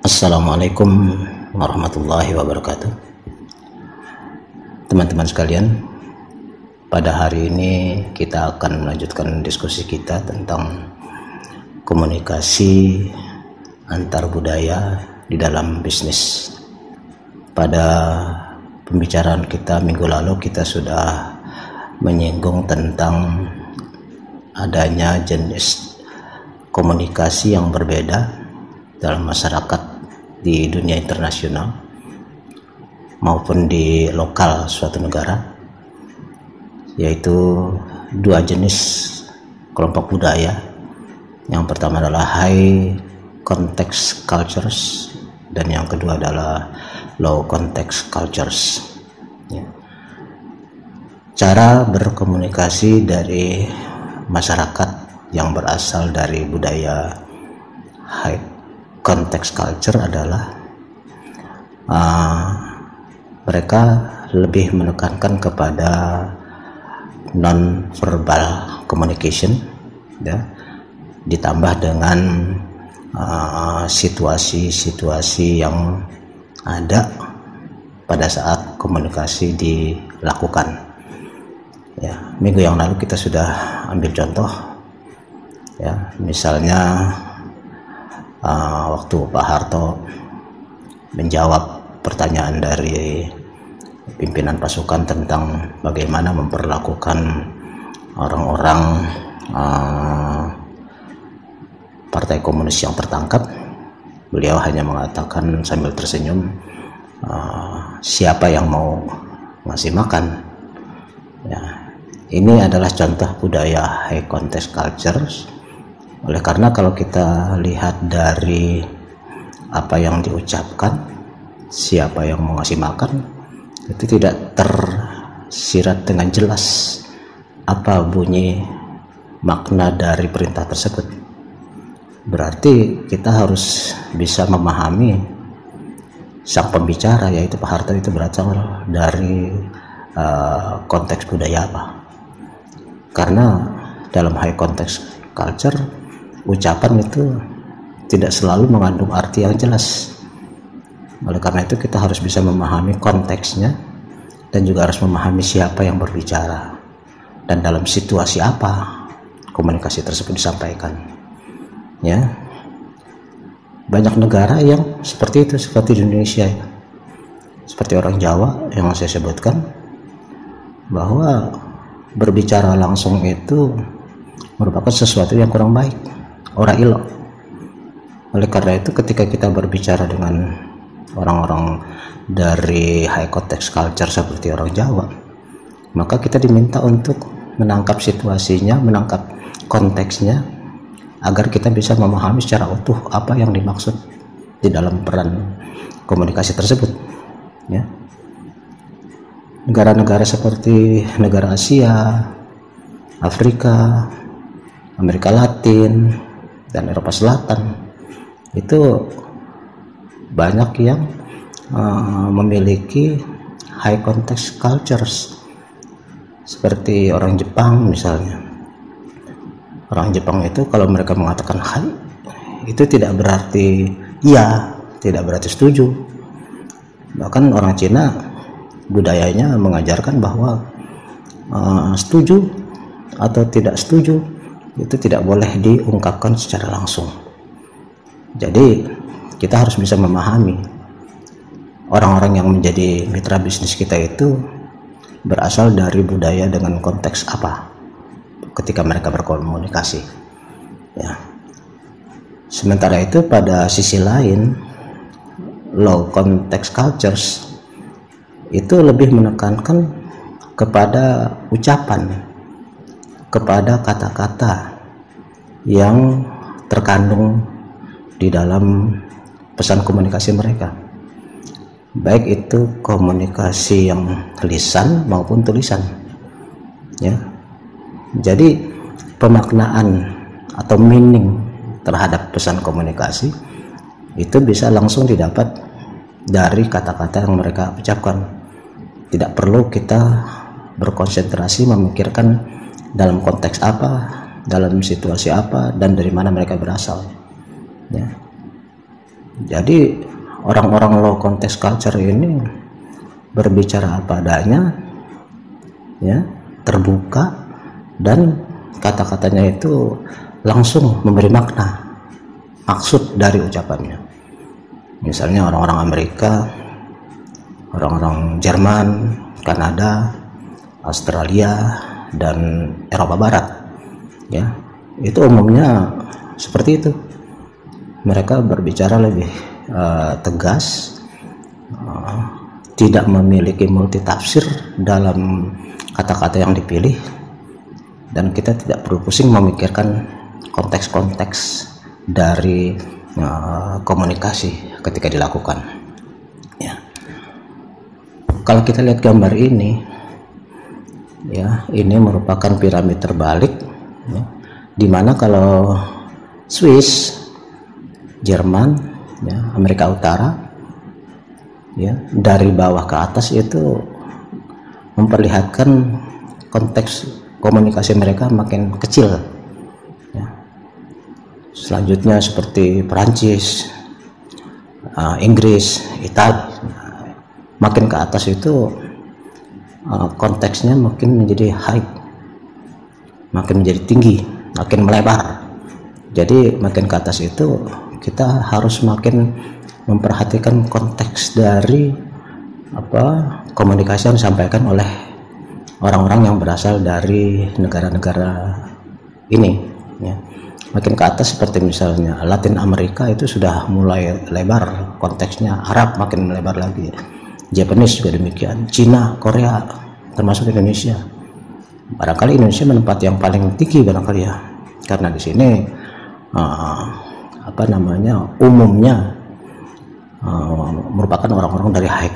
Assalamualaikum warahmatullahi wabarakatuh. Teman-teman sekalian, pada hari ini kita akan melanjutkan diskusi kita tentang komunikasi antar budaya di dalam bisnis. Pada pembicaraan kita minggu lalu kita sudah menyinggung tentang adanya jenis komunikasi yang berbeda dalam masyarakat di dunia internasional maupun di lokal suatu negara, yaitu dua jenis kelompok budaya. Yang pertama adalah high context cultures dan yang kedua adalah low context cultures. Cara berkomunikasi dari masyarakat yang berasal dari budaya high context culture adalah mereka lebih menekankan kepada non-verbal communication, ya, ditambah dengan situasi-situasi yang ada pada saat komunikasi dilakukan. Ya, minggu yang lalu kita sudah ambil contoh, ya, misalnya waktu Pak Harto menjawab pertanyaan dari pimpinan pasukan tentang bagaimana memperlakukan orang-orang Partai Komunis yang tertangkap, beliau hanya mengatakan sambil tersenyum, siapa yang mau ngasih makan. Ya, ini adalah contoh budaya high context cultures. Oleh karena kalau kita lihat dari apa yang diucapkan, siapa yang mau ngasih makan, itu tidak tersirat dengan jelas apa bunyi makna dari perintah tersebut. Berarti kita harus bisa memahami sang pembicara, yaitu Pak Harto, itu berasal dari konteks budaya apa. Karena dalam high context culture ucapan itu tidak selalu mengandung arti yang jelas. Oleh karena itu kita harus bisa memahami konteksnya dan juga harus memahami siapa yang berbicara dan dalam situasi apa komunikasi tersebut disampaikan. Ya, banyak negara yang seperti itu, seperti di Indonesia, ya. Seperti orang Jawa yang saya sebutkan, bahwa berbicara langsung itu merupakan sesuatu yang kurang baik, ora ilo. Oleh karena itu ketika kita berbicara dengan orang-orang dari high context culture seperti orang Jawa, maka kita diminta untuk menangkap situasinya, menangkap konteksnya, agar kita bisa memahami secara utuh apa yang dimaksud di dalam peran komunikasi tersebut, ya. Negara-negara seperti negara Asia, Afrika, Amerika Latin, dan Eropa Selatan itu banyak yang memiliki high context cultures, seperti orang Jepang misalnya. Orang Jepang itu kalau mereka mengatakan hai, itu tidak berarti iya, tidak berarti setuju. Bahkan orang Cina budayanya mengajarkan bahwa setuju atau tidak setuju itu tidak boleh diungkapkan secara langsung. Jadi kita harus bisa memahami orang-orang yang menjadi mitra bisnis kita itu berasal dari budaya dengan konteks apa ketika mereka berkomunikasi, ya. Sementara itu pada sisi lain, low context cultures itu lebih menekankan kepada ucapan, kepada kata-kata yang terkandung di dalam pesan komunikasi mereka, baik itu komunikasi yang lisan maupun tulisan, ya. Jadi pemaknaan atau meaning terhadap pesan komunikasi itu bisa langsung didapat dari kata-kata yang mereka ucapkan. Tidak perlu kita berkonsentrasi memikirkan dalam konteks apa, dalam situasi apa, dan dari mana mereka berasal, ya. Jadi orang-orang low context culture ini berbicara apa adanya, ya, terbuka, dan kata-katanya itu langsung memberi makna, maksud dari ucapannya. Misalnya orang-orang Amerika, orang-orang Jerman, Kanada, Australia, dan Eropa Barat, ya, itu umumnya seperti itu. Mereka berbicara lebih tegas, tidak memiliki multitafsir dalam kata-kata yang dipilih, dan kita tidak perlu pusing memikirkan konteks-konteks dari komunikasi ketika dilakukan, ya. Kalau kita lihat gambar ini, ya, ini merupakan piramid terbalik, ya, dimana kalau Swiss, Jerman, ya, Amerika Utara, ya, dari bawah ke atas itu memperlihatkan konteks komunikasi mereka makin kecil, ya. Selanjutnya seperti Perancis, Inggris, Italia, makin ke atas itu konteksnya makin menjadi high, makin menjadi tinggi, makin melebar. Jadi makin ke atas itu kita harus makin memperhatikan konteks dari komunikasi yang disampaikan oleh orang-orang yang berasal dari negara-negara ini, ya. Makin ke atas seperti misalnya Latin Amerika itu sudah mulai lebar konteksnya, Arab makin melebar lagi, Japanese juga demikian, Cina, Korea, termasuk Indonesia. Barangkali Indonesia menempati yang paling tinggi barangkali, ya, karena di sini umumnya merupakan orang-orang dari high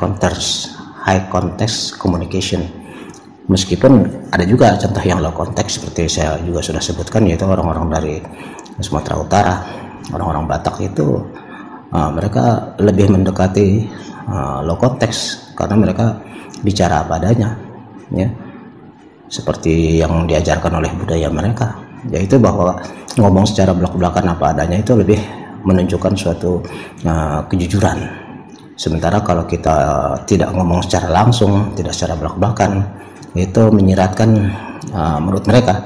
context communication. Meskipun ada juga contoh yang low context seperti saya juga sudah sebutkan, yaitu orang-orang dari Sumatera Utara, orang-orang Batak itu mereka lebih mendekati low context karena mereka bicara apa adanya, ya, seperti yang diajarkan oleh budaya mereka, yaitu bahwa ngomong secara belak-belakan apa adanya itu lebih menunjukkan suatu kejujuran. Sementara kalau kita tidak ngomong secara langsung, tidak secara belak-belakan, itu menyiratkan menurut mereka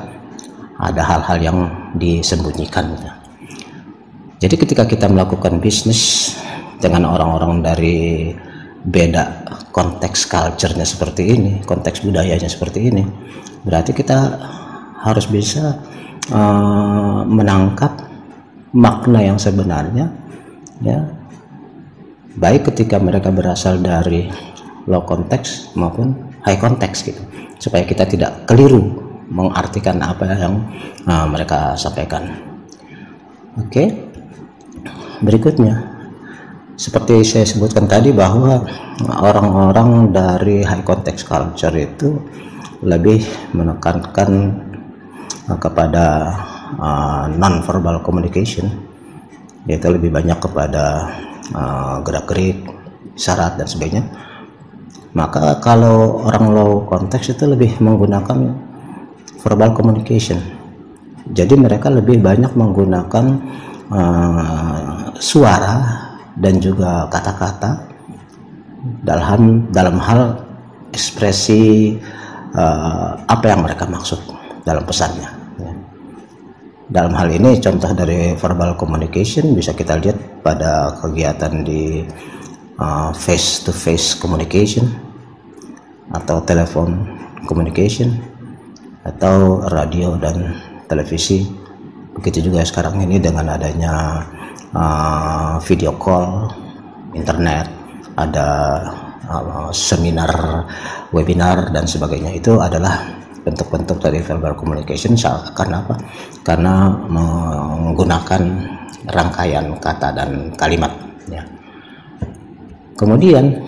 ada hal-hal yang disembunyikan. Jadi ketika kita melakukan bisnis dengan orang-orang dari beda konteks culture-nya seperti ini, konteks budayanya seperti ini, berarti kita harus bisa menangkap makna yang sebenarnya, ya, baik ketika mereka berasal dari low context maupun high context, gitu, supaya kita tidak keliru mengartikan apa yang mereka sampaikan. Oke, berikutnya seperti saya sebutkan tadi bahwa orang-orang dari high context culture itu lebih menekankan kepada non-verbal communication, yaitu lebih banyak kepada gerak-gerik, isyarat, dan sebagainya. Maka kalau orang low context itu lebih menggunakan verbal communication. Jadi mereka lebih banyak menggunakan suara dan juga kata-kata dalam hal ekspresi apa yang mereka maksud dalam pesannya, ya. Dalam hal ini contoh dari verbal communication bisa kita lihat pada kegiatan di face to face communication atau telepon communication atau radio dan televisi. Begitu juga sekarang ini dengan adanya video call, internet, ada seminar, webinar, dan sebagainya. Itu adalah bentuk-bentuk dari verbal communication. Karena apa? Karena menggunakan rangkaian kata dan kalimat, ya. Kemudian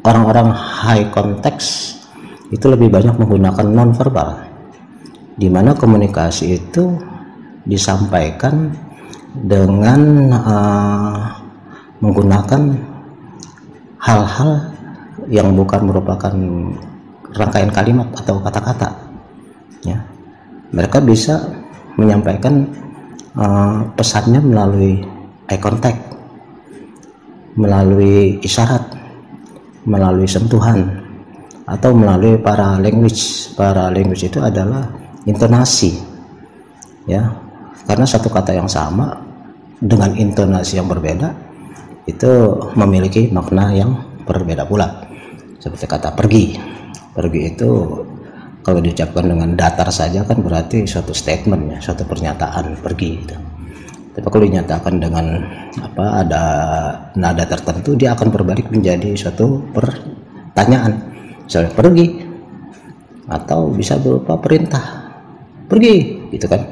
orang-orang high context itu lebih banyak menggunakan non-verbal, di mana komunikasi itu disampaikan dengan menggunakan hal-hal yang bukan merupakan rangkaian kalimat atau kata-kata, ya. Mereka bisa menyampaikan pesannya melalui eye contact, melalui isyarat, melalui sentuhan, atau melalui para language. Para language itu adalah intonasi, ya, karena satu kata yang sama dengan intonasi yang berbeda itu memiliki makna yang berbeda pula. Seperti kata pergi. Pergi itu kalau diucapkan dengan datar saja kan berarti suatu statement, ya, suatu pernyataan, pergi gitu. Tapi kalau dinyatakan dengan ada nada tertentu, dia akan berbalik menjadi suatu pertanyaan. Misalnya pergi, atau bisa berupa perintah, pergi gitu kan.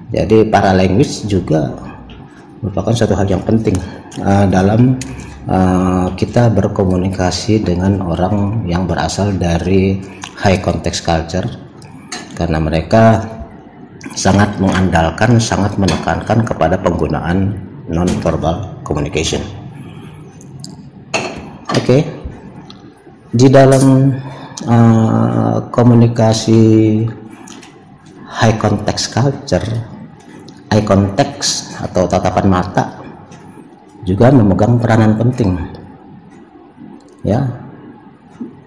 Jadi para language juga merupakan suatu hal yang penting dalam kita berkomunikasi dengan orang yang berasal dari high context culture, karena mereka sangat mengandalkan, sangat menekankan kepada penggunaan non-verbal communication. Oke. Di dalam komunikasi high context culture, eye context atau tatapan mata juga memegang peranan penting, ya.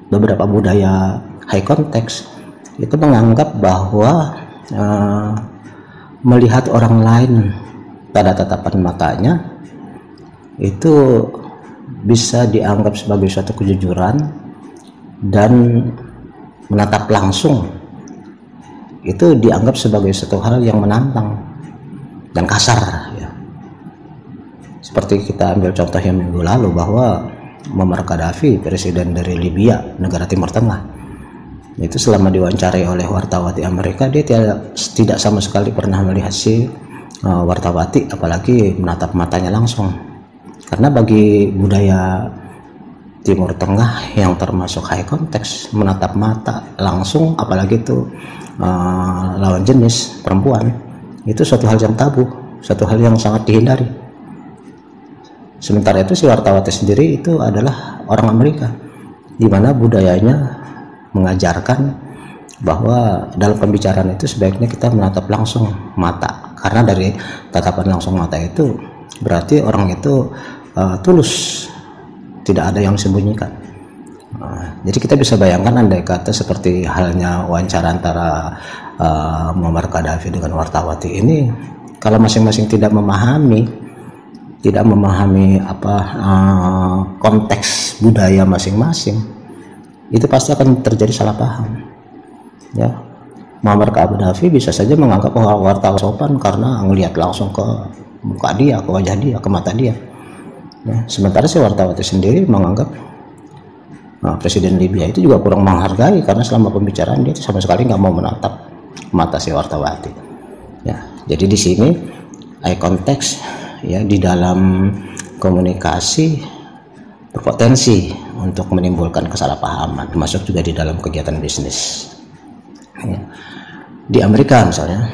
Beberapa budaya high context itu menganggap bahwa melihat orang lain pada tatapan matanya itu bisa dianggap sebagai suatu kejujuran, dan menatap langsung itu dianggap sebagai suatu hal yang menantang dan kasar, ya. Seperti kita ambil contoh yang minggu lalu bahwa Muammar Gaddafi, presiden dari Libya, negara Timur Tengah, itu selama diwawancarai oleh wartawati Amerika, dia tidak sama sekali pernah melihat si wartawati, apalagi menatap matanya langsung. Karena bagi budaya Timur Tengah yang termasuk high context, menatap mata langsung, apalagi itu lawan jenis perempuan, itu suatu hal yang tabu, suatu hal yang sangat dihindari. Sementara itu si wartawati sendiri itu adalah orang Amerika, di mana budayanya mengajarkan bahwa dalam pembicaraan itu sebaiknya kita menatap langsung mata, karena dari tatapan langsung mata itu berarti orang itu tulus, tidak ada yang disembunyikan. Jadi kita bisa bayangkan andai kata seperti halnya wawancara antara Muammar Gaddafi dengan wartawati ini, kalau masing-masing tidak memahami konteks budaya masing-masing, itu pasti akan terjadi salah paham, ya. Muammar Gaddafi bisa saja menganggap bahwa wartawan sopan karena melihat langsung ke muka dia, ke wajah dia, ke mata dia. Ya, sementara si wartawati sendiri menganggap Presiden Libya itu juga kurang menghargai, karena selama pembicaraan dia sama sekali nggak mau menatap mata si wartawati. Ya, jadi di sini eye context, ya, di dalam komunikasi berpotensi untuk menimbulkan kesalahpahaman, termasuk juga di dalam kegiatan bisnis. Ya. Di Amerika misalnya,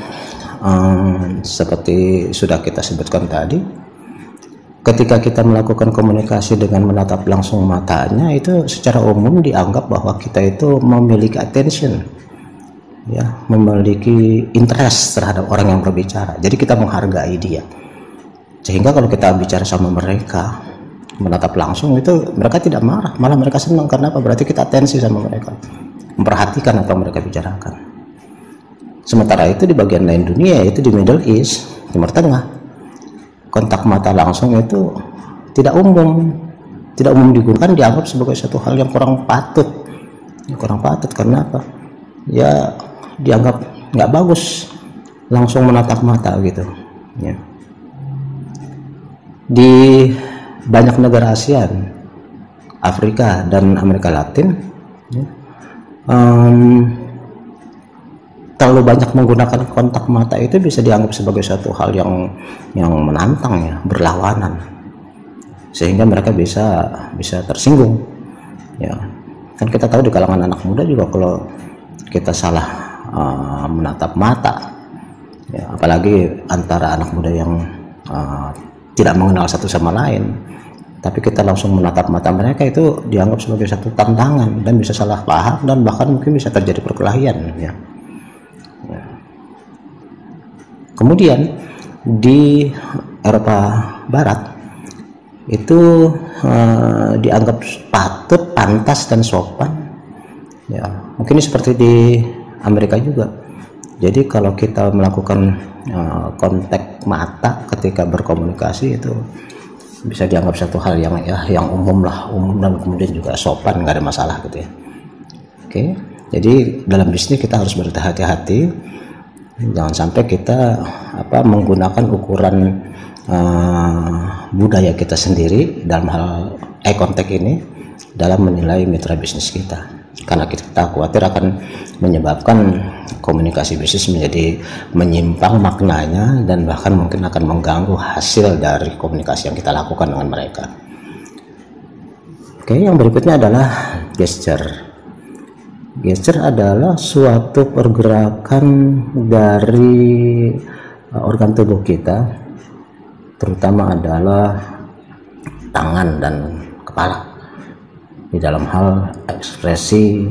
seperti sudah kita sebutkan tadi, ketika kita melakukan komunikasi dengan menatap langsung matanya, itu secara umum dianggap bahwa kita itu memiliki attention, ya, memiliki interest terhadap orang yang berbicara. Jadi kita menghargai dia, sehingga kalau kita bicara sama mereka menatap langsung, itu mereka tidak marah, malah mereka senang. Karena apa? Berarti kita atensi sama mereka, memperhatikan apa yang mereka bicarakan. Sementara itu di bagian lain dunia, yaitu di Middle East, Timur Tengah, kontak mata langsung itu tidak umum digunakan, dianggap sebagai satu hal yang kurang patut. Karena apa? Ya, dianggap nggak bagus langsung menatap mata gitu, ya. Di banyak negara ASEAN, Afrika dan Amerika Latin, ya, terlalu banyak menggunakan kontak mata itu bisa dianggap sebagai suatu hal yang menantang, ya, berlawanan, sehingga mereka bisa tersinggung, ya. Kan kita tahu di kalangan anak muda juga kalau kita salah menatap mata, ya, apalagi antara anak muda yang tidak mengenal satu sama lain, tapi kita langsung menatap mata mereka, itu dianggap sebagai satu tantangan dan bisa salah paham, dan bahkan mungkin bisa terjadi perkelahian, ya. Kemudian di Eropa Barat itu dianggap patut, pantas, dan sopan. Ya, mungkin seperti di Amerika juga. Jadi kalau kita melakukan kontak mata ketika berkomunikasi itu bisa dianggap satu hal yang umum lah, umum dan kemudian juga sopan, nggak ada masalah gitu ya. Oke, jadi dalam bisnis kita harus berhati-hati, jangan sampai kita menggunakan ukuran budaya kita sendiri dalam hal eye contact ini dalam menilai mitra bisnis kita, karena kita khawatir akan menyebabkan komunikasi bisnis menjadi menyimpang maknanya dan bahkan mungkin akan mengganggu hasil dari komunikasi yang kita lakukan dengan mereka. Oke, yang berikutnya adalah gesture. Gesture adalah suatu pergerakan dari organ tubuh kita, terutama adalah tangan dan kepala, di dalam hal ekspresi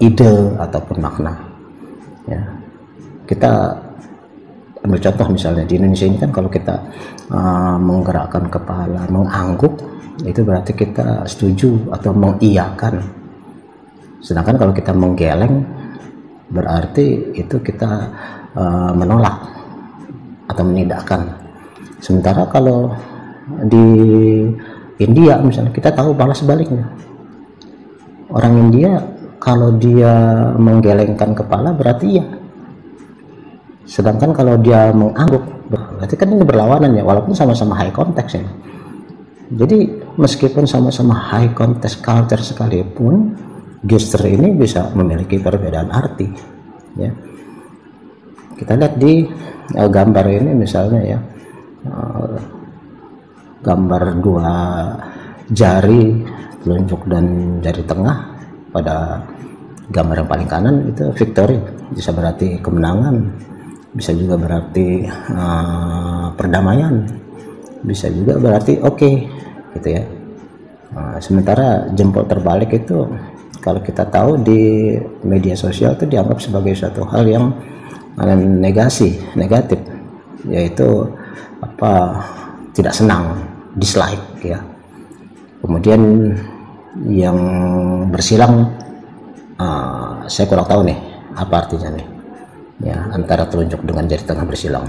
ide ataupun makna. Ya, kita ambil contoh misalnya di Indonesia ini kan, kalau kita menggerakkan kepala, mengangguk, itu berarti kita setuju atau mengiyakan. Sedangkan kalau kita menggeleng, berarti itu kita menolak atau menidakkan. Sementara kalau di India misalnya, kita tahu malah sebaliknya. Orang India kalau dia menggelengkan kepala berarti iya. Sedangkan kalau dia mengangguk, berarti kan ini berlawanan ya, walaupun sama-sama high context ya. Jadi meskipun sama-sama high context culture sekalipun, gesture ini bisa memiliki perbedaan arti ya. Kita lihat di gambar ini misalnya ya, gambar dua jari telunjuk dan jari tengah pada gambar yang paling kanan itu victory, bisa berarti kemenangan, bisa juga berarti perdamaian, bisa juga berarti oke, gitu ya. Sementara jempol terbalik itu kalau kita tahu di media sosial itu dianggap sebagai suatu hal yang negatif, yaitu tidak senang, dislike ya. Kemudian yang bersilang, saya kurang tahu nih apa artinya nih ya, antara telunjuk dengan jari tengah bersilang.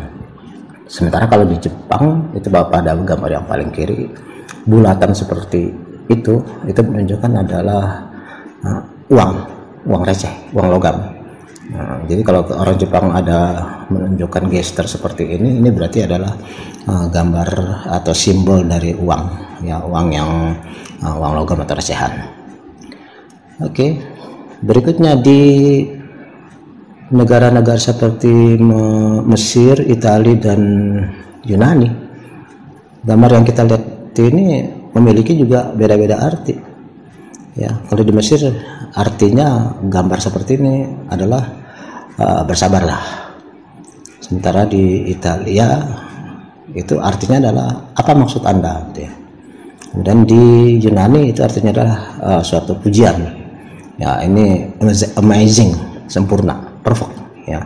Sementara kalau di Jepang itu pada gambar yang paling kiri, bulatan seperti itu menunjukkan adalah uang receh, uang logam. Jadi kalau orang Jepang ada menunjukkan gesture seperti ini berarti adalah gambar atau simbol dari uang ya, uang logam atau recehan. Oke, berikutnya di negara-negara seperti Mesir, Italia, dan Yunani, gambar yang kita lihat ini memiliki juga beda-beda arti. Ya, kalau di Mesir artinya gambar seperti ini adalah bersabarlah. Sementara di Italia itu artinya adalah apa maksud Anda, gitu ya. Dan di Yunani itu artinya adalah suatu pujian. Ya, ini amazing, sempurna, perfect ya.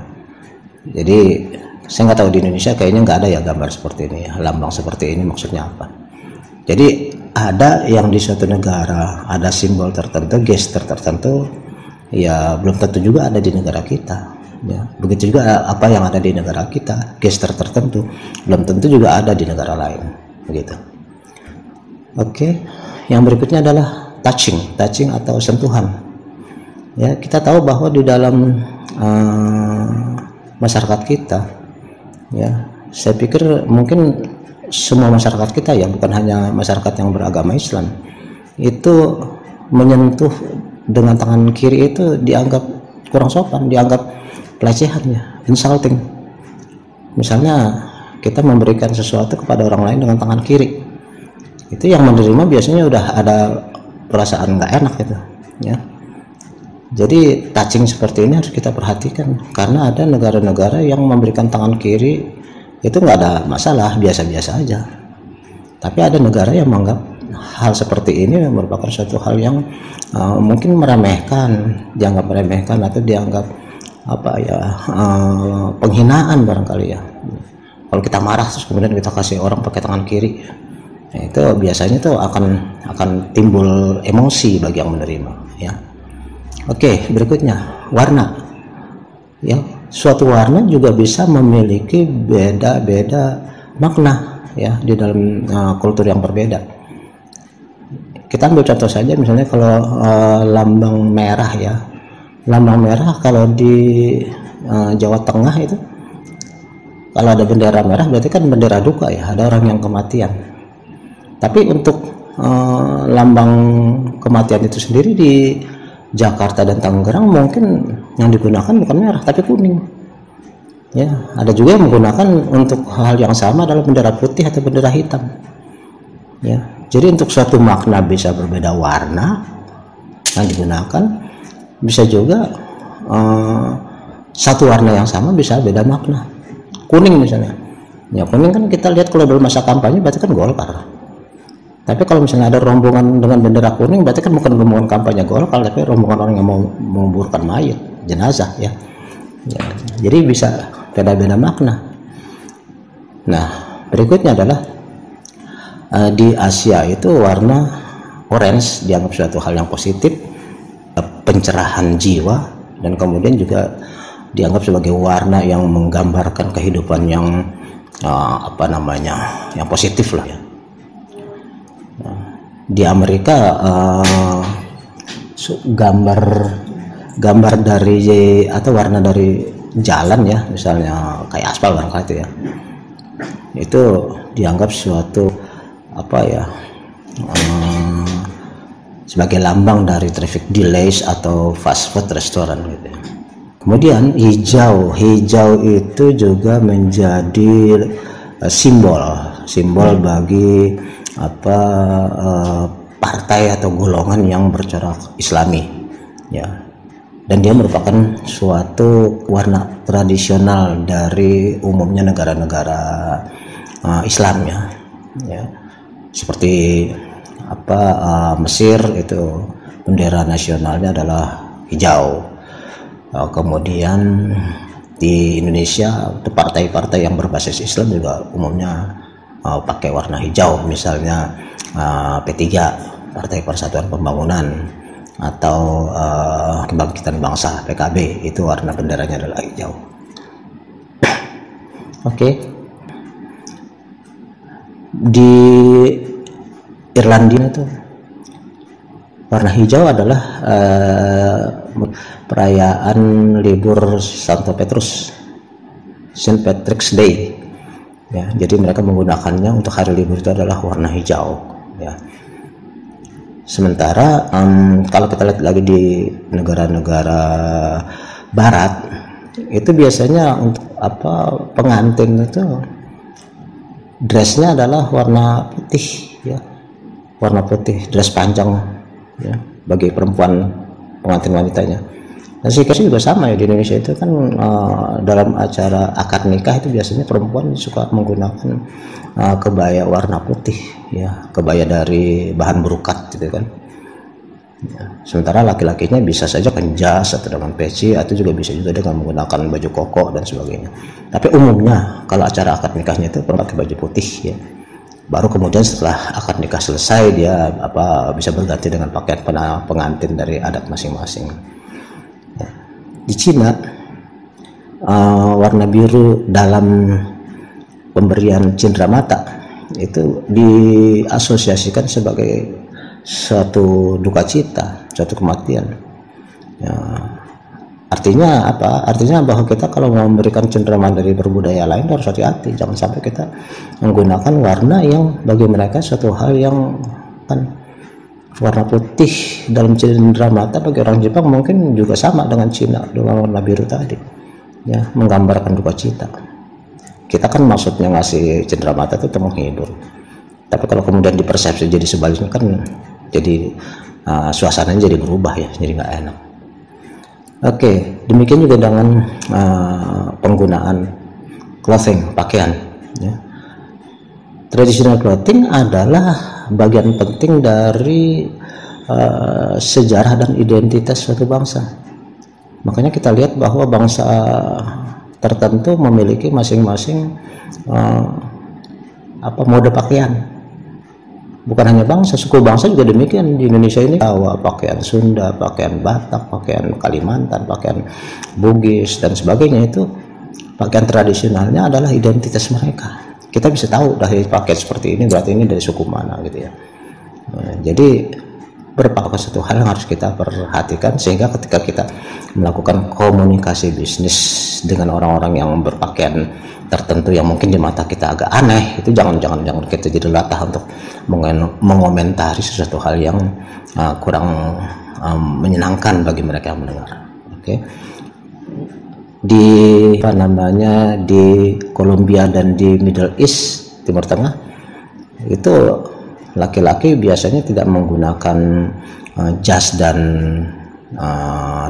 Jadi saya nggak tahu di Indonesia, kayaknya nggak ada ya gambar seperti ini ya, lambang seperti ini maksudnya apa. Jadi ada yang di suatu negara ada simbol tertentu, gesture tertentu, ya belum tentu juga ada di negara kita ya. Begitu juga apa yang ada di negara kita, gesture tertentu belum tentu juga ada di negara lain, begitu. Oke, yang berikutnya adalah touching atau sentuhan ya. Kita tahu bahwa di dalam masyarakat kita ya, saya pikir mungkin semua masyarakat kita ya, bukan hanya masyarakat yang beragama Islam, itu menyentuh dengan tangan kiri itu dianggap kurang sopan, dianggap pelecehan ya, insulting. Misalnya kita memberikan sesuatu kepada orang lain dengan tangan kiri, itu yang menerima biasanya udah ada perasaan nggak enak gitu ya. Jadi touching seperti ini harus kita perhatikan, karena ada negara-negara yang memberikan tangan kiri itu nggak ada masalah, biasa-biasa aja. Tapi ada negara yang menganggap hal seperti ini merupakan suatu hal yang mungkin dianggap meremehkan atau dianggap penghinaan barangkali ya. Kalau kita marah terus kemudian kita kasih orang pakai tangan kiri, nah, itu biasanya tuh akan timbul emosi bagi yang menerima, ya. Oke, berikutnya warna, ya. Suatu warna juga bisa memiliki beda-beda makna, ya, di dalam kultur yang berbeda. Kita ambil contoh saja, misalnya kalau lambang merah, ya, lambang merah kalau di Jawa Tengah itu, kalau ada bendera merah berarti kan bendera duka, ya, ada orang yang kematian. Tapi untuk lambang kematian itu sendiri di Jakarta dan Tangerang mungkin yang digunakan bukan merah tapi kuning, ya. Ada juga yang menggunakan untuk hal yang sama adalah bendera putih atau bendera hitam, ya. Jadi untuk suatu makna bisa berbeda warna yang digunakan, bisa juga satu warna yang sama bisa beda makna. Kuning misalnya, ya, kuning kan kita lihat kalau dalam masa kampanye berarti kan Golkar. Tapi kalau misalnya ada rombongan dengan bendera kuning, berarti kan bukan rombongan kampanye Golkar, tapi rombongan orang yang mau menguburkan mayat, jenazah, ya. Ya, jadi bisa beda-beda makna. Nah, berikutnya adalah di Asia itu warna orange dianggap suatu hal yang positif, pencerahan jiwa, dan kemudian juga dianggap sebagai warna yang menggambarkan kehidupan yang yang positif lah, ya. Di Amerika gambar dari atau warna dari jalan, ya, misalnya kayak aspal barangkali itu, ya, itu dianggap suatu sebagai lambang dari traffic delays atau fast food restoran, gitu, ya. Kemudian hijau itu juga menjadi simbol bagi partai atau golongan yang bercorak Islami, ya, dan dia merupakan suatu warna tradisional dari umumnya negara-negara Islam, ya, seperti Mesir itu bendera nasionalnya adalah hijau. Kemudian di Indonesia partai-partai yang berbasis Islam juga umumnya pakai warna hijau, misalnya P3, Partai Persatuan Pembangunan, atau Kebangkitan Bangsa PKB, itu warna benderanya adalah hijau. Oke. Di Irlandia itu warna hijau adalah perayaan libur Santo Petrus, Saint Patrick's Day, ya. Jadi mereka menggunakannya untuk hari libur itu adalah warna hijau, ya. Sementara kalau kita lihat lagi di negara-negara Barat, itu biasanya untuk pengantin itu dressnya adalah warna putih, ya, warna putih, dress panjang, ya, bagi perempuan pengantin wanitanya. Dan situasi juga sama, ya, di Indonesia itu kan dalam acara akad nikah itu biasanya perempuan suka menggunakan kebaya warna putih, ya, kebaya dari bahan brokat, gitu kan, ya. Sementara laki-lakinya bisa saja kan jas atau dengan peci, atau juga bisa juga dengan menggunakan baju koko dan sebagainya. Tapi umumnya kalau acara akad nikahnya itu perempuan pakai baju putih, ya. Baru kemudian setelah akad nikah selesai dia bisa berganti dengan pakaian pengantin dari adat masing-masing. Ya. Di Cina warna biru dalam pemberian cindramata itu diasosiasikan sebagai suatu duka cita, suatu kematian, ya. Artinya apa? Artinya bahwa kita kalau memberikan cenderamata dari berbudaya lain harus hati-hati, jangan sampai kita menggunakan warna yang bagi mereka suatu hal yang kan warna putih dalam cenderamata bagi orang Jepang mungkin juga sama dengan Cina dengan warna biru tadi, ya, menggambarkan duka cita. Kita kan maksudnya ngasih cenderamata itu menghibur, tapi kalau kemudian dipersepsi jadi sebaliknya kan jadi suasananya jadi berubah, ya, jadi nggak enak. Oke, demikian juga dengan penggunaan clothing, pakaian, ya. Traditional clothing adalah bagian penting dari sejarah dan identitas suatu bangsa. Makanya kita lihat bahwa bangsa tertentu memiliki masing-masing mode pakaian. Bukan hanya bangsa, suku bangsa juga demikian. Di Indonesia ini Jawa, pakaian Sunda, pakaian Batak, pakaian Kalimantan, pakaian Bugis dan sebagainya, itu pakaian tradisionalnya adalah identitas mereka. Kita bisa tahu dari pakaian seperti ini berarti ini dari suku mana gitu ya. Jadi merupakan satu hal yang harus kita perhatikan, sehingga ketika kita melakukan komunikasi bisnis dengan orang-orang yang berpakaian tertentu yang mungkin di mata kita agak aneh, itu jangan kita jadi latah untuk mengomentari sesuatu hal yang kurang menyenangkan bagi mereka yang mendengar. Oke. Di di Kolombia dan di Middle East, Timur Tengah, itu laki-laki biasanya tidak menggunakan jas dan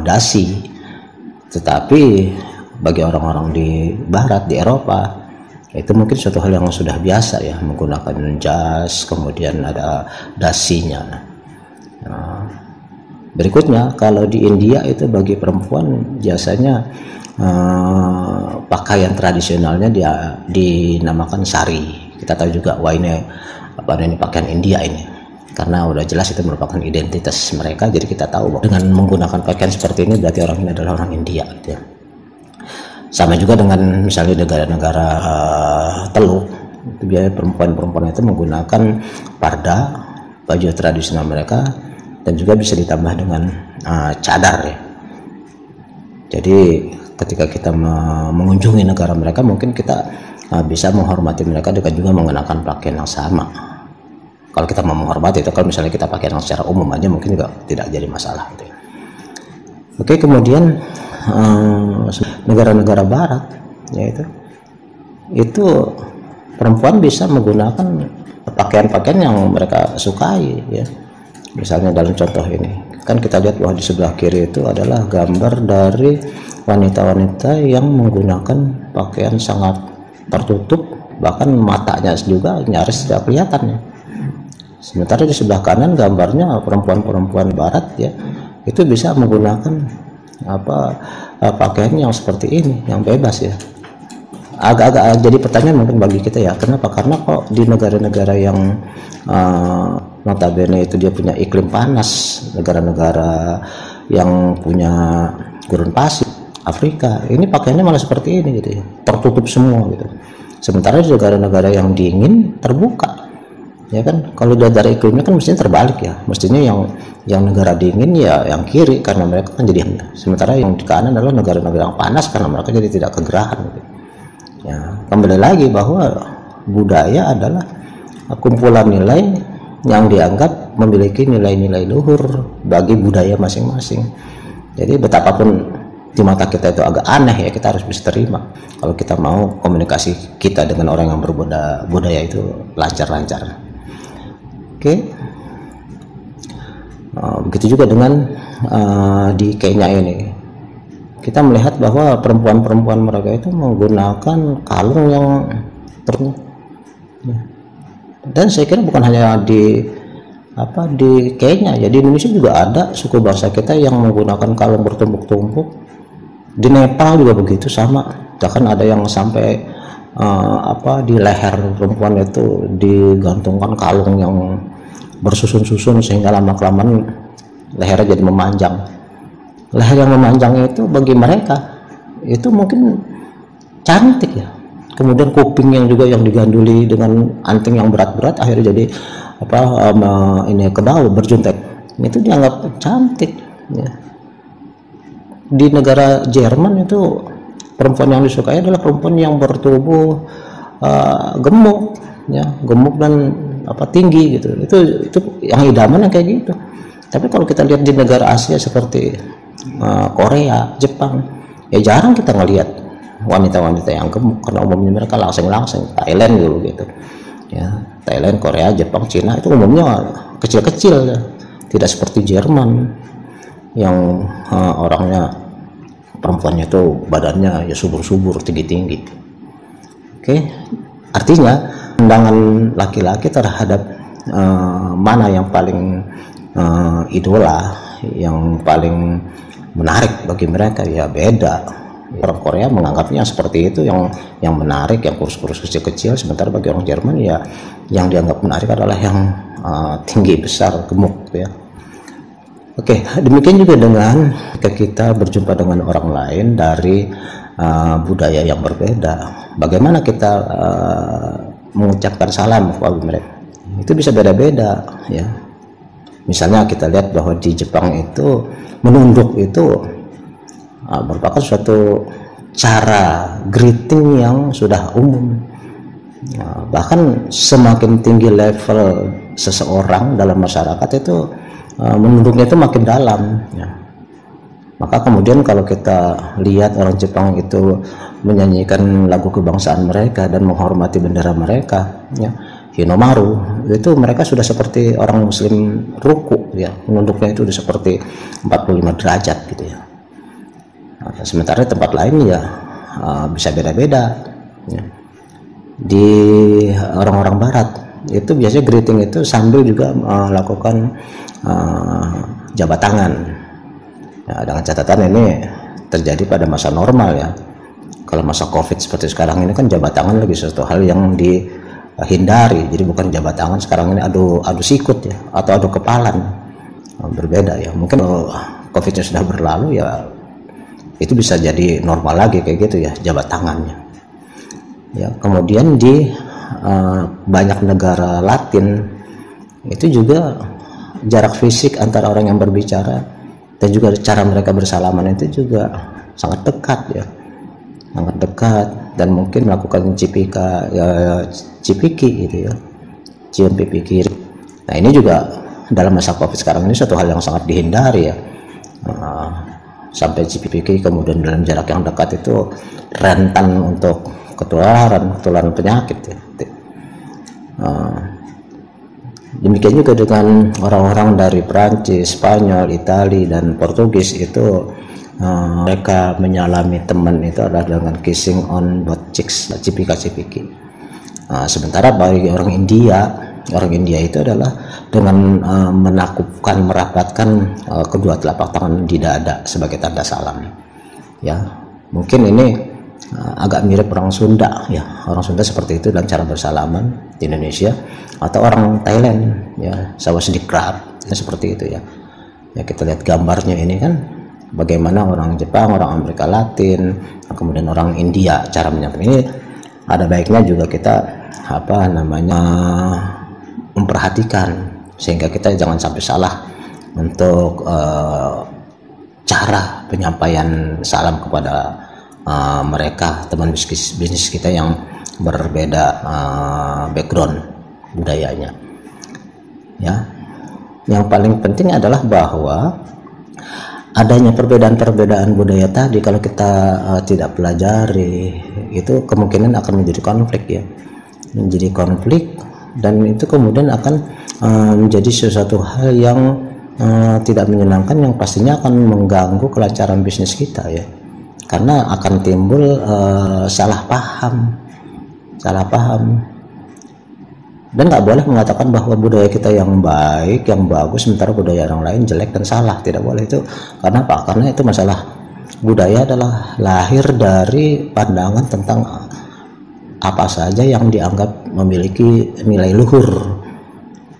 dasi, tetapi bagi orang-orang di barat, di Eropa, itu mungkin suatu hal yang sudah biasa ya, menggunakan jas kemudian ada dasinya. Berikutnya, kalau di India itu bagi perempuan biasanya pakaian tradisionalnya dia dinamakan sari. Kita tahu juga, wah ini pakaian India ini, karena udah jelas itu merupakan identitas mereka. Jadi kita tahu bahwa dengan menggunakan pakaian seperti ini berarti orang ini adalah orang India gitu ya. Sama juga dengan misalnya negara-negara Teluk, itu biasanya perempuan-perempuan itu menggunakan parda, baju tradisional mereka, dan juga bisa ditambah dengan cadar ya. Jadi ketika kita mengunjungi negara mereka, mungkin kita bisa menghormati mereka dengan juga mengenakan pakaian yang sama. Kalau kita mau menghormati itu, kalau misalnya kita pakaian secara umum aja mungkin juga tidak jadi masalah gitu ya. Oke, kemudian negara-negara barat yaitu itu perempuan bisa menggunakan pakaian-pakaian yang mereka sukai ya. Misalnya dalam contoh ini kan kita lihat bahwa di sebelah kiri itu adalah gambar dari wanita-wanita yang menggunakan pakaian sangat tertutup, bahkan matanya juga nyaris tidak kelihatan ya. Sementara di sebelah kanan gambarnya perempuan-perempuan barat ya, itu bisa menggunakan pakaian yang seperti ini, yang bebas ya. Agak-agak jadi pertanyaan mungkin bagi kita ya, kenapa? Karena kok di negara-negara yang notabene itu dia punya iklim panas, negara-negara yang punya gurun pasir, Afrika, ini pakaiannya malah seperti ini gitu ya, tertutup semua gitu. Sementara di negara-negara yang dingin terbuka ya kan. Kalau dari iklimnya kan mestinya terbalik ya, mestinya yang negara dingin ya yang kiri, karena mereka kan jadi, sementara yang di kanan adalah negara-negara yang panas karena mereka jadi tidak kegerahan gitu. Ya, kembali lagi bahwa budaya adalah kumpulan nilai yang dianggap memiliki nilai-nilai luhur bagi budaya masing-masing. Jadi betapapun di mata kita itu agak aneh ya, kita harus bisa terima kalau kita mau komunikasi kita dengan orang yang berbeda budaya itu lancar-lancar. Oke. Begitu juga dengan di Kenya ini, kita melihat bahwa perempuan-perempuan mereka itu menggunakan kalung yang dan saya kira bukan hanya di Kenya ya, di Indonesia juga ada suku bangsa kita yang menggunakan kalung bertumpuk-tumpuk. Di Nepal juga begitu, sama, bahkan ada yang sampai di leher perempuan itu digantungkan kalung yang bersusun-susun sehingga lama-kelamaan lehernya jadi memanjang. Leher yang memanjang itu bagi mereka itu mungkin cantik ya. Kemudian kuping yang juga yang diganduli dengan anting yang berat-berat akhirnya jadi ini ke bawah berjuntek, itu dianggap cantik ya. Di negara Jerman itu perempuan yang disukai adalah perempuan yang bertubuh gemuk ya, gemuk dan tinggi gitu. Itu yang idaman yang kayak gitu. Tapi kalau kita lihat di negara Asia seperti Korea, Jepang, ya jarang kita ngelihat wanita-wanita yang gemuk, karena umumnya mereka langsing-langsing. Thailand dulu gitu ya, Thailand, Korea, Jepang, Cina itu umumnya kecil-kecil ya. Tidak seperti Jerman yang orangnya, perempuannya itu badannya ya subur-subur, tinggi-tinggi. Oke, artinya pandangan laki-laki terhadap mana yang paling idola, yang paling menarik bagi mereka ya beda Orang Korea menganggapnya seperti itu, yang menarik, yang kurus-kurus kecil-kecil, sementara bagi orang Jerman ya yang dianggap menarik adalah yang tinggi, besar, gemuk ya. Oke, demikian juga dengan kita berjumpa dengan orang lain dari budaya yang berbeda. Bagaimana kita mengucapkan salam kepada mereka? Itu bisa beda-beda ya. Misalnya kita lihat bahwa di Jepang itu menunduk itu merupakan suatu cara greeting yang sudah umum. Bahkan semakin tinggi level seseorang dalam masyarakat itu menunduknya itu makin dalam ya. Maka kemudian kalau kita lihat orang Jepang itu menyanyikan lagu kebangsaan mereka dan menghormati bendera mereka ya, Hinomaru, itu mereka sudah seperti orang muslim ruku ya, menunduknya itu sudah seperti 45 derajat gitu ya. Sementara tempat lain ya bisa beda-beda ya. Di orang-orang barat itu biasanya greeting itu sambil juga melakukan jabat tangan ya, dengan catatan ini terjadi pada masa normal ya. Kalau masa COVID seperti sekarang ini kan jabat tangan lagi sesuatu hal yang dihindari, jadi bukan jabat tangan sekarang ini adu sikut ya, atau adu kepalan. Berbeda ya, mungkin COVID-nya sudah berlalu ya, itu bisa jadi normal lagi kayak gitu ya, jabat tangannya ya. Kemudian di banyak negara Latin itu juga jarak fisik antara orang yang berbicara dan juga cara mereka bersalaman itu juga sangat dekat ya, sangat dekat, dan mungkin melakukan cipiki gitu ya, cium pipi kiri. Nah ini juga dalam masa COVID sekarang ini suatu hal yang sangat dihindari ya. Sampai CPPK kemudian dalam jarak yang dekat itu rentan untuk ketularan penyakit ya. Demikian juga dengan orang-orang dari Prancis, Spanyol, Itali dan Portugis itu mereka menyalami teman itu adalah dengan kissing on both cheeks, cipika-cipiki. Sementara bagi orang India itu adalah dengan menakupkan, merapatkan kedua telapak tangan di dada sebagai tanda salam ya. Mungkin ini agak mirip orang Sunda ya, orang Sunda seperti itu dalam cara bersalaman di Indonesia, atau orang Thailand ya, sawadee-krap ya, seperti itu ya. Ya kita lihat gambarnya ini kan bagaimana orang Jepang, orang Amerika Latin, kemudian orang India cara menyampaikan ini. Ada baiknya juga kita memperhatikan sehingga kita jangan sampai salah untuk cara penyampaian salam kepada mereka, teman bisnis kita yang berbeda background budayanya ya. Yang paling penting adalah bahwa adanya perbedaan-perbedaan budaya tadi kalau kita tidak pelajari itu kemungkinan akan menjadi konflik ya, menjadi konflik, dan itu kemudian akan menjadi sesuatu hal yang tidak menyenangkan, yang pastinya akan mengganggu kelancaran bisnis kita ya, karena akan timbul salah paham, dan nggak boleh mengatakan bahwa budaya kita yang baik, yang bagus, sementara budaya orang lain jelek dan salah. Tidak boleh itu. Karena apa? Karena itu masalah budaya adalah lahir dari pandangan tentang apa saja yang dianggap memiliki nilai luhur.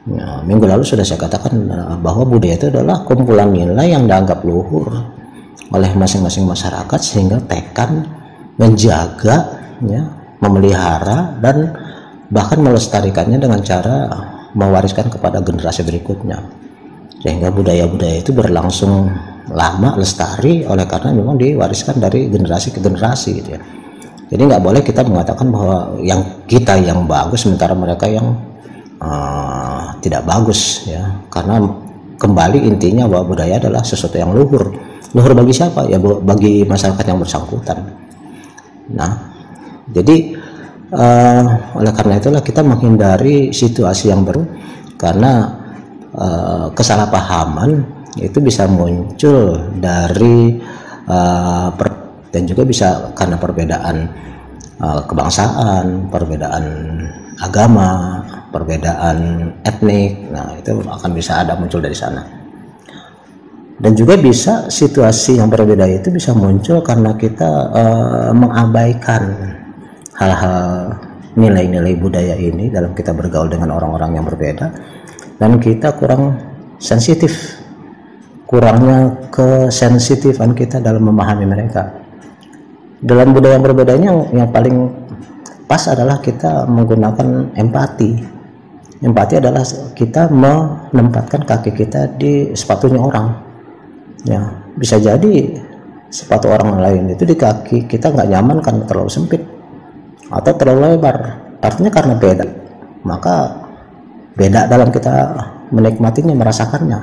Ya, minggu lalu sudah saya katakan bahwa budaya itu adalah kumpulan nilai yang dianggap luhur oleh masing-masing masyarakat, sehingga tekan menjaga, ya, memelihara, dan bahkan melestarikannya dengan cara mewariskan kepada generasi berikutnya, sehingga budaya-budaya itu berlangsung lama, lestari, oleh karena memang diwariskan dari generasi ke generasi gitu ya. Jadi nggak boleh kita mengatakan bahwa yang kita yang bagus sementara mereka yang tidak bagus ya, karena kembali intinya bahwa budaya adalah sesuatu yang luhur. Luhur bagi siapa? Ya bagi masyarakat yang bersangkutan. Nah, jadi oleh karena itulah kita menghindari situasi yang baru, karena kesalahpahaman itu bisa muncul dari dan juga bisa karena perbedaan kebangsaan, perbedaan agama, perbedaan etnik. Nah, itu akan bisa ada muncul dari sana. Dan juga bisa situasi yang berbeda itu bisa muncul karena kita mengabaikan hal-hal nilai-nilai budaya ini dalam kita bergaul dengan orang-orang yang berbeda, dan kita kurang sensitif, kurangnya kesensitifan kita dalam memahami mereka. Dalam budaya yang berbeda ini yang paling pas adalah kita menggunakan empati. Empati adalah kita menempatkan kaki kita di sepatunya orang. Ya, bisa jadi sepatu orang lain itu di kaki kita nggak nyaman karena terlalu sempit atau terlalu lebar. Artinya karena beda, maka beda dalam kita menikmatinya, merasakannya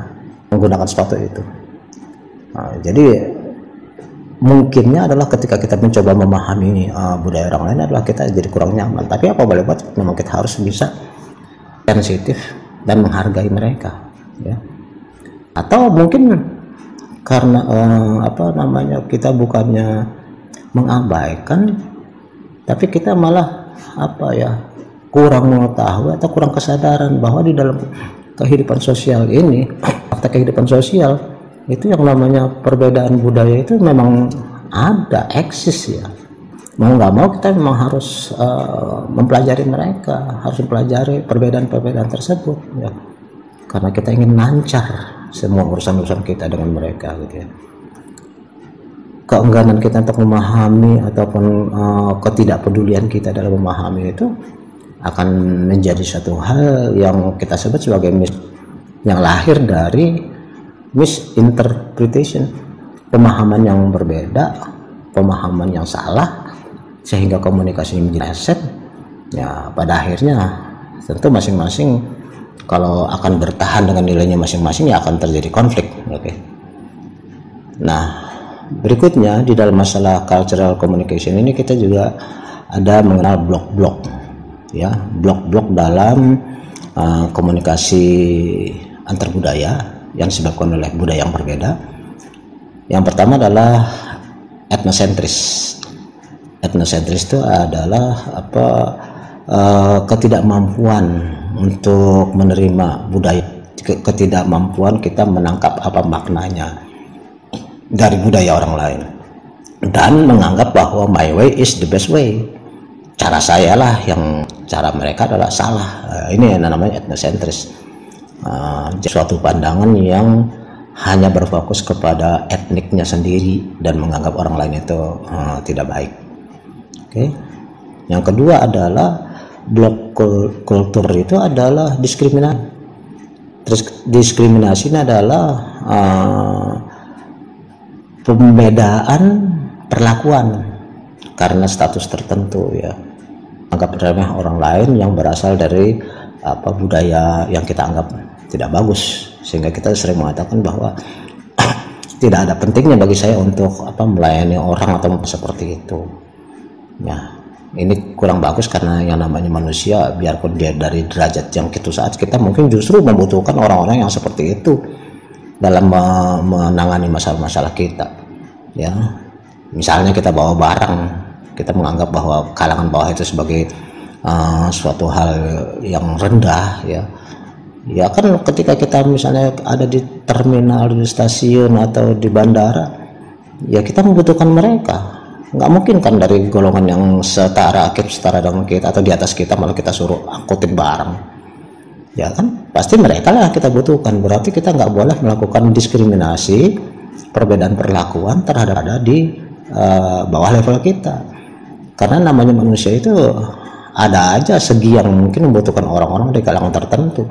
menggunakan sepatu itu. Nah, jadi mungkinnya adalah ketika kita mencoba memahami budaya orang lain adalah kita jadi kurang nyaman. Tapi apa boleh buat, memang kita harus bisa sensitif dan menghargai mereka, ya. Atau mungkin karena kita bukannya mengabaikan, tapi kita malah kurang mengetahui atau kurang kesadaran bahwa di dalam kehidupan sosial ini, fakta kehidupan sosial itu yang namanya perbedaan budaya itu memang ada, eksis, ya. Mau nggak mau kita memang harus mempelajari mereka, harus mempelajari perbedaan-perbedaan tersebut, ya. Karena kita ingin lancar semua urusan-urusan kita dengan mereka, gitu ya. Keengganan kita untuk memahami ataupun ketidakpedulian kita dalam memahami itu akan menjadi satu hal yang kita sebut sebagai yang lahir dari misinterpretation, pemahaman yang berbeda, pemahaman yang salah, sehingga komunikasi menjadi aset. Ya, pada akhirnya tentu masing-masing kalau akan bertahan dengan nilainya masing-masing ya akan terjadi konflik. Oke. Nah, berikutnya di dalam masalah cultural communication ini kita juga ada mengenal blok-blok, ya, blok-blok dalam komunikasi antar budaya yang disebabkan oleh budaya yang berbeda. Yang pertama adalah etnosentris. Etnosentris itu adalah ketidakmampuan untuk menerima budaya, ketidakmampuan kita menangkap apa maknanya dari budaya orang lain dan menganggap bahwa my way is the best way, cara saya lah yang cara mereka adalah salah. Ini yang namanya etnosentris, suatu pandangan yang hanya berfokus kepada etniknya sendiri dan menganggap orang lain itu tidak baik. Oke. Yang kedua adalah blok kultur, itu adalah diskriminasi. Terus diskriminasi ini adalah pembedaan perlakuan karena status tertentu, ya. Anggap remeh orang lain yang berasal dari budaya yang kita anggap tidak bagus, sehingga kita sering mengatakan bahwa tidak ada pentingnya bagi saya untuk melayani orang atau seperti itu. Ya, ini kurang bagus karena yang namanya manusia, biarpun dia dari derajat yang itu saat, kita mungkin justru membutuhkan orang-orang yang seperti itu dalam menangani masalah-masalah kita, ya. Misalnya kita bawa barang, kita menganggap bahwa kalangan bawah itu sebagai suatu hal yang rendah, ya. Ya kan ketika kita misalnya ada di terminal, di stasiun atau di bandara, ya kita membutuhkan mereka. Nggak mungkin kan dari golongan yang setara dengan kita atau di atas kita malah kita suruh angkutin barang, ya kan pasti mereka lah kita butuhkan. Berarti kita nggak boleh melakukan diskriminasi, perbedaan perlakuan terhadap ada di bawah level kita, karena namanya manusia itu ada aja segi yang mungkin membutuhkan orang-orang di kalangan tertentu,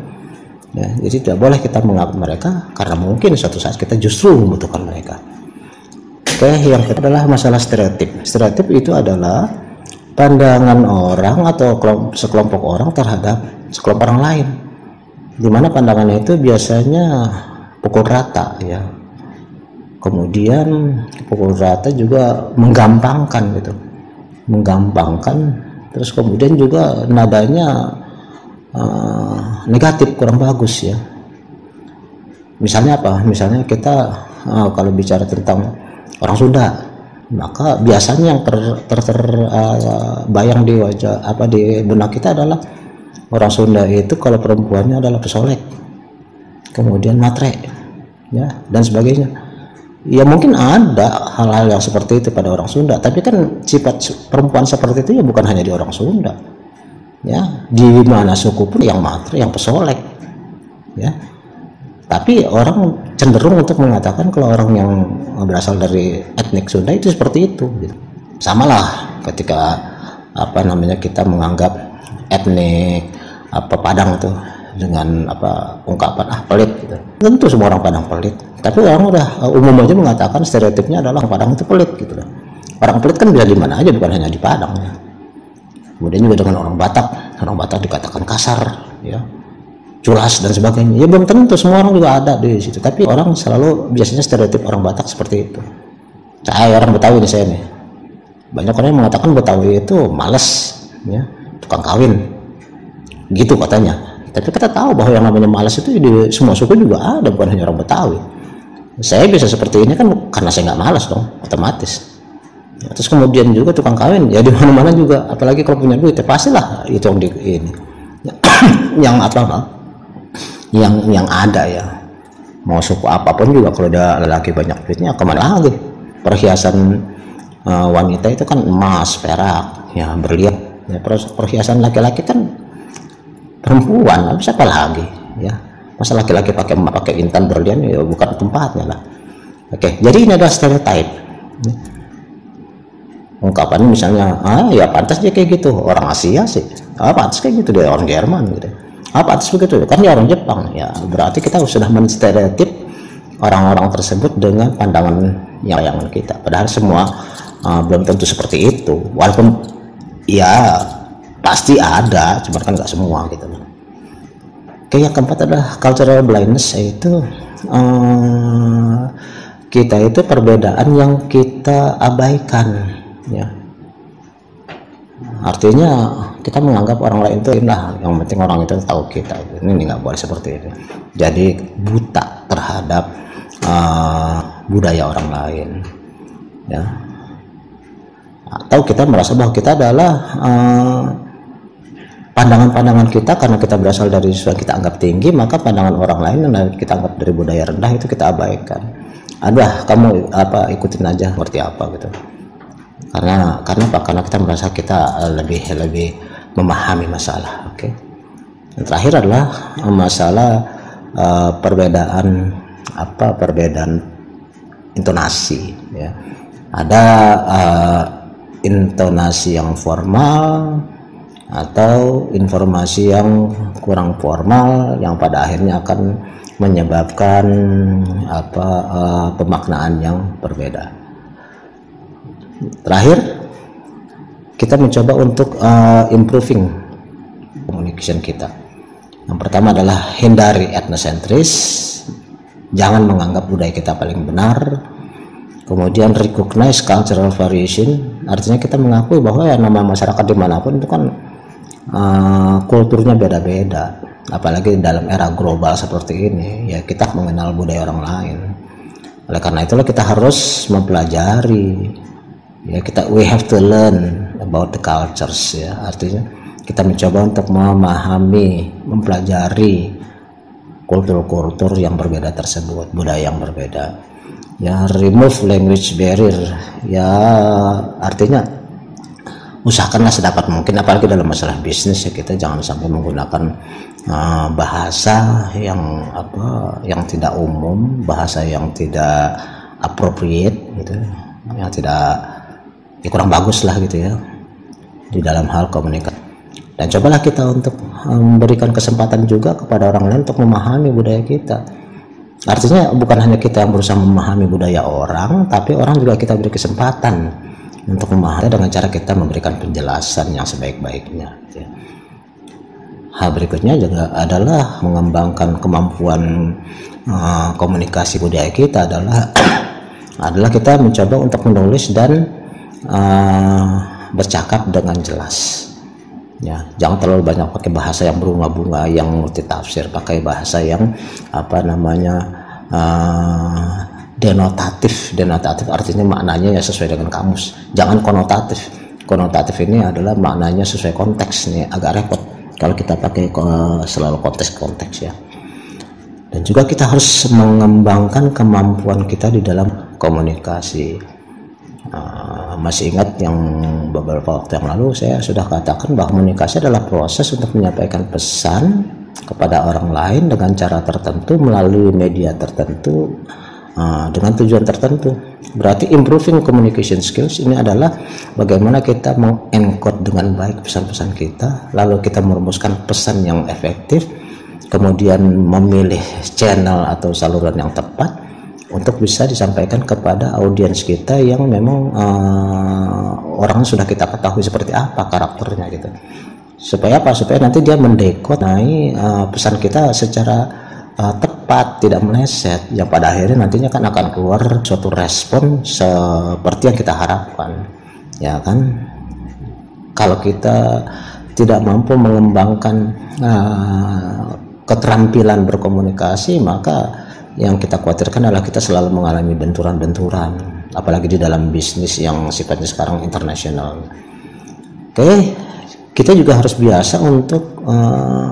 ya. Jadi tidak boleh kita menganggap mereka karena mungkin suatu saat kita justru membutuhkan mereka. Oke, yang kedua adalah masalah stereotip. Stereotip itu adalah pandangan orang atau sekelompok orang terhadap sekelompok orang lain, di mana pandangannya itu biasanya pukul rata, ya. Kemudian pukul rata juga menggampangkan, gitu, terus kemudian juga nadanya negatif, kurang bagus, ya. Misalnya apa? Misalnya kita kalau bicara tentang orang Sunda, maka biasanya yang terbayang di wajah di benak kita adalah orang Sunda itu kalau perempuannya adalah pesolek, kemudian matre, ya, dan sebagainya. Ya mungkin ada hal-hal yang seperti itu pada orang Sunda, tapi kan sifat perempuan seperti itu ya bukan hanya di orang Sunda, ya, di mana suku pun yang matre, yang pesolek, ya. Tapi orang cenderung untuk mengatakan kalau orang yang berasal dari etnik Sunda itu seperti itu, gitu. Sama lah ketika apa namanya kita menganggap etnik Padang itu dengan ungkapan pelit gitu. Tentu semua orang Padang pelit, tapi orang udah umum aja mengatakan stereotipnya adalah orang Padang itu pelit gitu loh. Orang pelit kan bisa di mana aja, bukan hanya di Padang ya. Kemudian juga dengan orang Batak dikatakan kasar, ya, culas dan sebagainya. Ya belum tentu semua orang juga ada di situ, tapi orang selalu biasanya stereotip orang Batak seperti itu. Saya orang Betawi nih, saya nih, banyak orang yang mengatakan Betawi itu malas, ya, tukang kawin gitu katanya. Tapi kita tahu bahwa yang namanya malas itu di semua suku juga ada, bukan hanya orang Betawi. Saya bisa seperti ini kan karena saya nggak malas dong, otomatis. Ya, terus kemudian juga tukang kawin ya di mana-mana juga, apalagi kalau punya duit ya pastilah itu yang ini yang ada ya. Mau suku apapun juga kalau ada lelaki banyak duitnya, kemana lagi? Perhiasan wanita itu kan emas, perak, ya, berlian. Ya, perhiasan laki-laki kan perempuan, habis apa lagi, ya. Masa laki-laki pakai intan berlian, ya bukan tempatnya lah. Oke, jadi ini adalah stereotype. Ungkapannya misalnya, ya pantas dia kayak gitu, orang Asia sih, pantas kayak gitu, dia orang Jerman gitu, pantas begitu, kan dia orang Jepang, ya berarti kita sudah menstereotip orang-orang tersebut dengan pandangan yang kita, padahal semua belum tentu seperti itu, walaupun ya pasti ada, cuma kan nggak semua gitu. Oke, yang keempat adalah cultural blindness, yaitu kita itu perbedaan yang kita abaikan, ya. Artinya kita menganggap orang lain itu lah, yang penting orang itu tahu kita. Ini nggak boleh seperti itu. Jadi buta terhadap budaya orang lain, ya. Atau kita merasa bahwa kita adalah pandangan-pandangan kita karena kita berasal dari sesuatu yang kita anggap tinggi, maka pandangan orang lain yang kita anggap dari budaya rendah itu kita abaikan. Kamu ikutin aja seperti apa gitu. Karena kita merasa kita lebih memahami masalah. Oke. Yang terakhir adalah masalah perbedaan intonasi, ya. Ada intonasi yang formal atau informasi yang kurang formal yang pada akhirnya akan menyebabkan pemaknaan yang berbeda. Terakhir, kita mencoba untuk improving communication kita. Yang pertama adalah hindari etnosentris, jangan menganggap budaya kita paling benar. Kemudian recognize cultural variation, artinya kita mengakui bahwa ya nama masyarakat dimanapun itu kan kulturnya beda-beda, apalagi dalam era global seperti ini, ya kita mengenal budaya orang lain. Oleh karena itulah kita harus mempelajari, ya, we have to learn about the cultures, ya. Artinya kita mencoba untuk memahami, mempelajari kultur-kultur yang berbeda tersebut, budaya yang berbeda, ya. Remove language barrier, ya, artinya usahakanlah sedapat mungkin, apalagi dalam masalah bisnis, ya, kita jangan sampai menggunakan bahasa yang tidak umum, bahasa yang tidak appropriate gitu, yang tidak, ya, kurang bagus lah gitu ya di dalam hal komunikasi. Dan cobalah kita untuk memberikan kesempatan juga kepada orang lain untuk memahami budaya kita. Artinya bukan hanya kita yang berusaha memahami budaya orang, tapi orang juga kita beri kesempatan untuk memahami dengan cara kita memberikan penjelasan yang sebaik-baiknya. Hal berikutnya juga adalah mengembangkan kemampuan komunikasi budaya kita adalah kita mencoba untuk menulis dan bercakap dengan jelas. Ya, jangan terlalu banyak pakai bahasa yang berbunga-bunga, yang multitafsir, pakai bahasa yang denotatif artinya maknanya ya sesuai dengan kamus. Jangan konotatif ini adalah maknanya sesuai konteks. Nih agak repot kalau kita pakai selalu konteks ya. Dan juga kita harus mengembangkan kemampuan kita di dalam komunikasi. Masih ingat yang beberapa waktu yang lalu saya sudah katakan bahwa komunikasi adalah proses untuk menyampaikan pesan kepada orang lain dengan cara tertentu melalui media tertentu dengan tujuan tertentu. Berarti improving communication skills ini adalah bagaimana kita mengencode dengan baik pesan-pesan kita, lalu kita merumuskan pesan yang efektif, kemudian memilih channel atau saluran yang tepat untuk bisa disampaikan kepada audiens kita yang memang orang sudah kita ketahui seperti apa karakternya gitu. Supaya apa? Supaya nanti dia mendekodai pesan kita secara tepat, tidak meleset, yang pada akhirnya nantinya kan akan keluar suatu respon seperti yang kita harapkan, ya kan? Kalau kita tidak mampu mengembangkan keterampilan berkomunikasi, maka yang kita khawatirkan adalah kita selalu mengalami benturan-benturan, apalagi di dalam bisnis yang sifatnya sekarang internasional. Oke, kita juga harus biasa untuk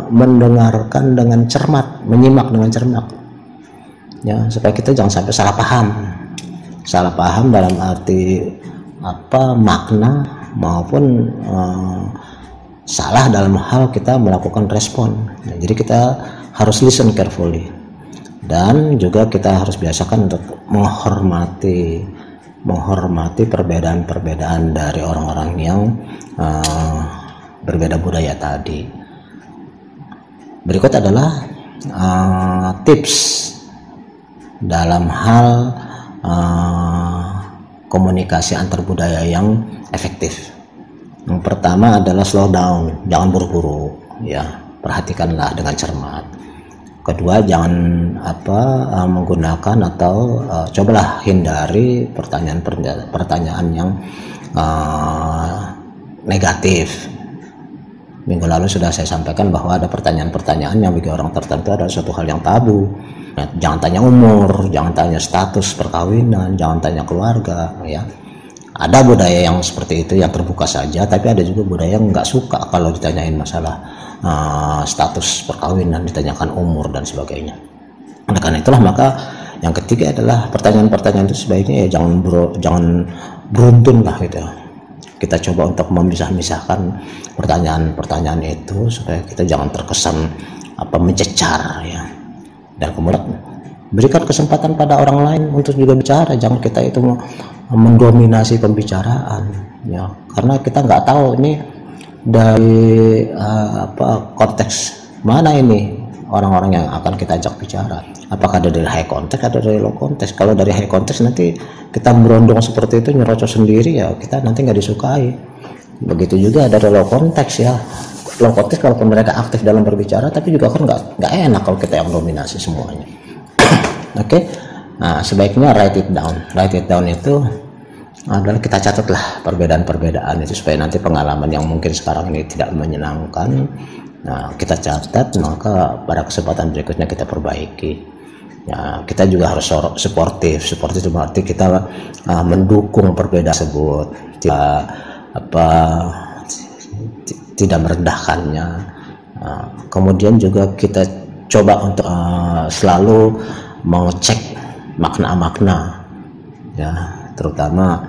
mendengarkan dengan cermat, menyimak dengan cermat, ya, supaya kita jangan sampai salah paham dalam arti makna maupun salah dalam hal kita melakukan respon. Nah, jadi kita harus listen carefully, dan juga kita harus biasakan untuk menghormati perbedaan-perbedaan dari orang-orang yang berbeda budaya tadi. Berikut adalah tips dalam hal komunikasi antar budaya yang efektif. Yang pertama adalah slow down, jangan buru-buru, ya, perhatikanlah dengan cermat. Kedua, jangan menggunakan atau cobalah hindari pertanyaan yang negatif. Minggu lalu sudah saya sampaikan bahwa ada pertanyaan-pertanyaan yang bagi orang tertentu adalah suatu hal yang tabu. Jangan tanya umur, jangan tanya status perkawinan, jangan tanya keluarga, ya. Ada budaya yang seperti itu yang terbuka saja, tapi ada juga budaya yang nggak suka kalau ditanyain masalah status perkawinan, ditanyakan umur dan sebagainya. Oleh karena itulah maka yang ketiga adalah pertanyaan-pertanyaan itu sebaiknya ya jangan beruntun lah gitu. Kita coba untuk memisah-misahkan pertanyaan-pertanyaan itu supaya kita jangan terkesan mencecar, ya. Dan kemudian berikan kesempatan pada orang lain untuk juga bicara, jangan kita itu mendominasi pembicaraan, ya, karena kita nggak tahu ini dari konteks mana ini orang-orang yang akan kita ajak bicara, apakah dari high context atau dari low context. Kalau dari high context nanti kita berondong seperti itu, nyerocos sendiri, ya kita nanti nggak disukai. Begitu juga dari low context, ya. Low context kalau mereka aktif dalam berbicara, tapi juga kan nggak enak kalau kita yang dominasi semuanya. Oke. Nah, sebaiknya write it down itu adalah kita catatlah perbedaan-perbedaan itu supaya nanti pengalaman yang mungkin sekarang ini tidak menyenangkan, nah, kita catat, maka pada kesempatan berikutnya kita perbaiki. Ya, kita juga harus suportif itu berarti kita mendukung perbedaan tersebut, tidak merendahkannya. Kemudian juga kita coba untuk selalu mengecek makna-makna, ya, terutama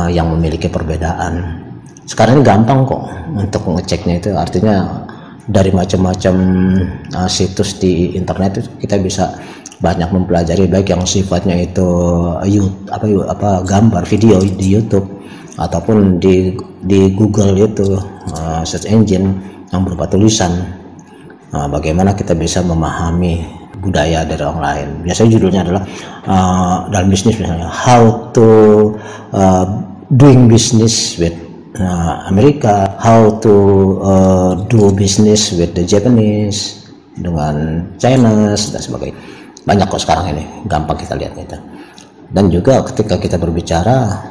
yang memiliki perbedaan. Sekarang ini gampang kok untuk mengeceknya, itu artinya dari macam-macam situs di internet itu kita bisa banyak mempelajari, baik yang sifatnya itu gambar video di YouTube ataupun di Google itu search engine yang berupa tulisan. Bagaimana kita bisa memahami budaya dari orang lain. Biasanya judulnya adalah dalam bisnis misalnya how to doing business with Amerika, how to do business with the Japanese, dengan Chinese dan sebagainya. Banyak kok sekarang ini, gampang kita lihat itu. Dan juga ketika kita berbicara,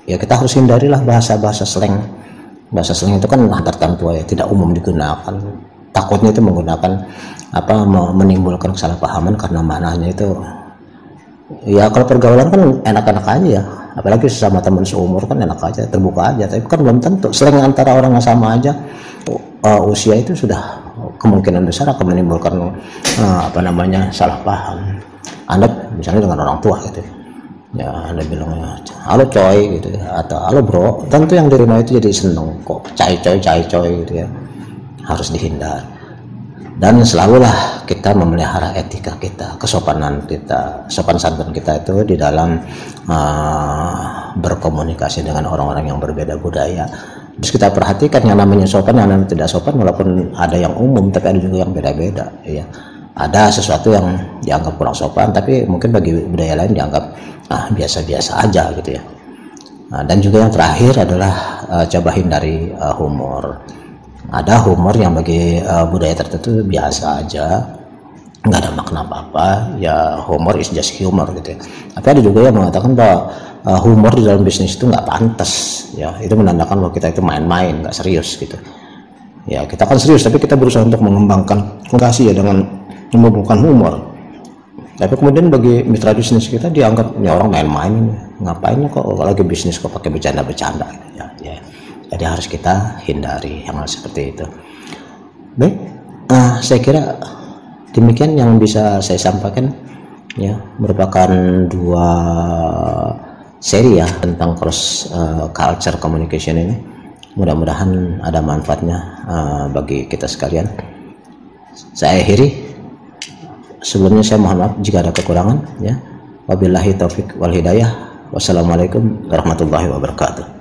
ya kita harus hindarilah bahasa-bahasa slang. Bahasa slang itu kan antar tertentu ya, tidak umum digunakan. Takutnya itu menggunakan menimbulkan kesalahpahaman karena maknanya itu, ya kalau pergaulan kan enak-enak aja ya, apalagi sesama teman seumur kan enak aja, terbuka aja. Tapi kan belum tentu slang antara orang yang sama aja usia itu sudah kemungkinan besar akan menimbulkan salah paham. Anda misalnya dengan orang tua gitu ya, Anda bilangnya halo coy gitu ya, atau halo bro, tentu yang diterima itu jadi seneng, kok cai coy gitu ya, harus dihindar. Dan selalulah kita memelihara etika kita, kesopanan kita, sopan santun kita itu di dalam berkomunikasi dengan orang-orang yang berbeda budaya. Terus kita perhatikan yang namanya sopan, yang namanya tidak sopan, walaupun ada yang umum tapi ada juga yang beda-beda ya. Ada sesuatu yang dianggap kurang sopan tapi mungkin bagi budaya lain dianggap biasa-biasa aja gitu ya. Dan juga yang terakhir adalah coba hindari humor. Ada humor yang bagi budaya tertentu biasa aja, nggak ada makna apa-apa ya, humor is just humor gitu ya. Tapi ada juga yang mengatakan bahwa humor di dalam bisnis itu nggak pantas ya, itu menandakan bahwa kita itu main-main, nggak serius gitu ya. Kita kan serius tapi kita berusaha untuk mengembangkan komunikasi ya dengan membubuhkan humor, tapi kemudian bagi mitra bisnis kita dianggap ini orang main-main, ngapain kok lagi bisnis kok pakai bercanda-bercanda ya. Jadi harus kita hindari hal seperti itu. Baik, saya kira demikian yang bisa saya sampaikan ya, merupakan 2 seri ya tentang cross culture communication ini. Mudah-mudahan ada manfaatnya bagi kita sekalian. Saya akhiri. Sebelumnya saya mohon maaf jika ada kekurangan ya. Wabillahi taufik wal hidayah. Wassalamualaikum warahmatullahi wabarakatuh.